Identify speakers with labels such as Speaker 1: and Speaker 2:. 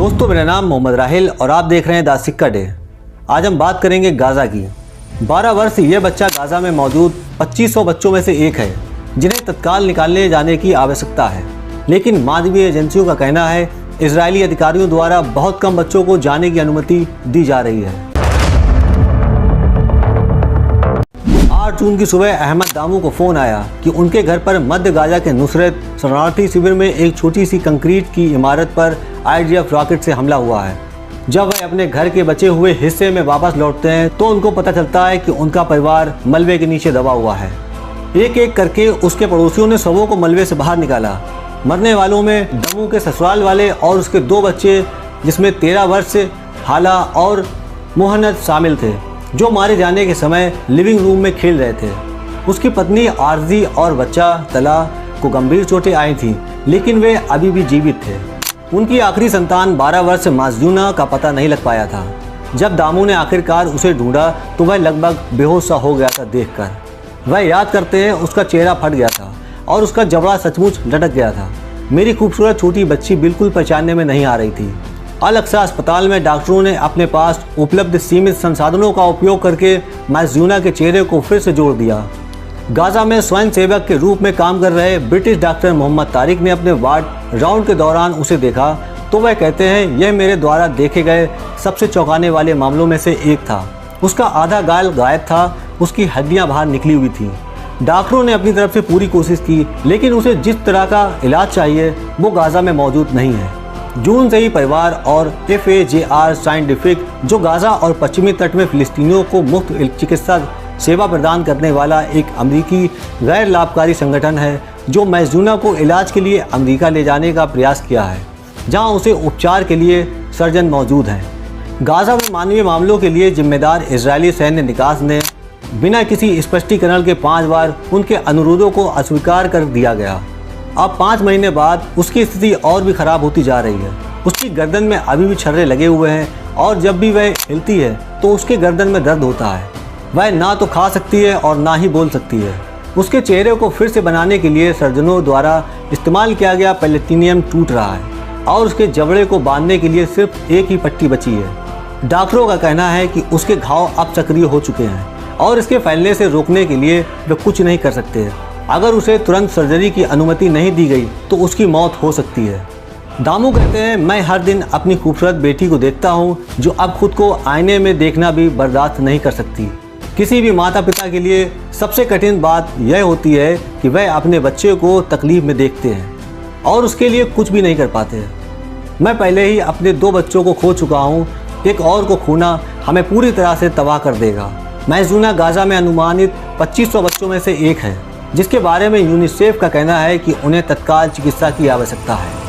Speaker 1: दोस्तों, मेरा नाम मोहम्मद राहिल और आप देख रहे हैं द सिक्का डे। आज हम बात करेंगे गाज़ा की। 12 वर्ष यह बच्चा गाज़ा में मौजूद 2500 बच्चों में से एक है जिन्हें तत्काल निकालने जाने की आवश्यकता है, लेकिन मानवीय एजेंसियों का कहना है इजरायली अधिकारियों द्वारा बहुत कम बच्चों को जाने की अनुमति दी जा रही है। 8 जून की सुबह अहमद दामू को फ़ोन आया कि उनके घर पर मध्य गाज़ा के नुसरत शरणार्थी शिविर में एक छोटी सी कंक्रीट की इमारत पर IDF रॉकेट से हमला हुआ है। जब वह अपने घर के बचे हुए हिस्से में वापस लौटते हैं तो उनको पता चलता है कि उनका परिवार मलबे के नीचे दबा हुआ है। एक एक करके उसके पड़ोसियों ने शवों को मलबे से बाहर निकाला। मरने वालों में दमू के ससुराल वाले और उसके 2 बच्चे जिसमें 13 वर्ष हाला और मोहन्नद शामिल थे, जो मारे जाने के समय लिविंग रूम में खेल रहे थे। उसकी पत्नी आरजी और बच्चा तला को गंभीर चोटें आई थीं, लेकिन वे अभी भी जीवित थे। उनकी आखिरी संतान 12 वर्ष माजूना का पता नहीं लग पाया था। जब दामू ने आखिरकार उसे ढूंढा तो वह लगभग बेहोश सा हो गया था। देखकर वह याद करते हैं उसका चेहरा फट गया था और उसका जबड़ा सचमुच लटक गया था। मेरी खूबसूरत छोटी बच्ची बिल्कुल पहचानने में नहीं आ रही थी। अल-अक्सा अस्पताल में डॉक्टरों ने अपने पास उपलब्ध सीमित संसाधनों का उपयोग करके माजूना के चेहरे को फिर से जोड़ दिया। गाज़ा में स्वयंसेवक के रूप में काम कर रहे ब्रिटिश डॉक्टर मोहम्मद तारिक ने अपने वार्ड राउंड के दौरान उसे देखा तो वह कहते हैं यह मेरे द्वारा देखे गए सबसे चौंकाने वाले मामलों में से एक था। उसका आधा गाल गायब था, उसकी हड्डियां बाहर निकली हुई थी। डॉक्टरों ने अपनी तरफ से पूरी कोशिश की, लेकिन उसे जिस तरह का इलाज चाहिए वो गाज़ा में मौजूद नहीं है। जून से ही परिवार और FAJR साइंटिफिक, जो गाज़ा और पश्चिमी तट में फिलिस्तीनियों को मुफ्त चिकित्सा सेवा प्रदान करने वाला एक अमेरिकी गैर लाभकारी संगठन है, जो माजूना को इलाज के लिए अमेरिका ले जाने का प्रयास किया है, जहां उसे उपचार के लिए सर्जन मौजूद हैं। गाज़ा में मानवीय मामलों के लिए जिम्मेदार इजरायली सैन्य निकास ने बिना किसी स्पष्टीकरण के 5 बार उनके अनुरोधों को अस्वीकार कर दिया गया। अब 5 महीने बाद उसकी स्थिति और भी खराब होती जा रही है। उसकी गर्दन में अभी भी छर्रे लगे हुए हैं और जब भी वह हिलती है तो उसके गर्दन में दर्द होता है। वह ना तो खा सकती है और ना ही बोल सकती है। उसके चेहरे को फिर से बनाने के लिए सर्जनों द्वारा इस्तेमाल किया गया प्लेटिनियम टूट रहा है और उसके जबड़े को बांधने के लिए सिर्फ एक ही पट्टी बची है। डॉक्टरों का कहना है कि उसके घाव अब सक्रिय हो चुके हैं और इसके फैलने से रोकने के लिए वे कुछ नहीं कर सकते। अगर उसे तुरंत सर्जरी की अनुमति नहीं दी गई तो उसकी मौत हो सकती है। दामू कहते हैं, मैं हर दिन अपनी खूबसूरत बेटी को देखता हूँ जो अब खुद को आईने में देखना भी बर्दाश्त नहीं कर सकती। किसी भी माता पिता के लिए सबसे कठिन बात यह होती है कि वह अपने बच्चे को तकलीफ में देखते हैं और उसके लिए कुछ भी नहीं कर पाते हैं। मैं पहले ही अपने 2 बच्चों को खो चुका हूँ, एक और को खोना हमें पूरी तरह से तबाह कर देगा। माजूना गाज़ा में अनुमानित 2500 बच्चों में से एक है, जिसके बारे में यूनिसेफ का कहना है कि उन्हें तत्काल चिकित्सा की आवश्यकता है।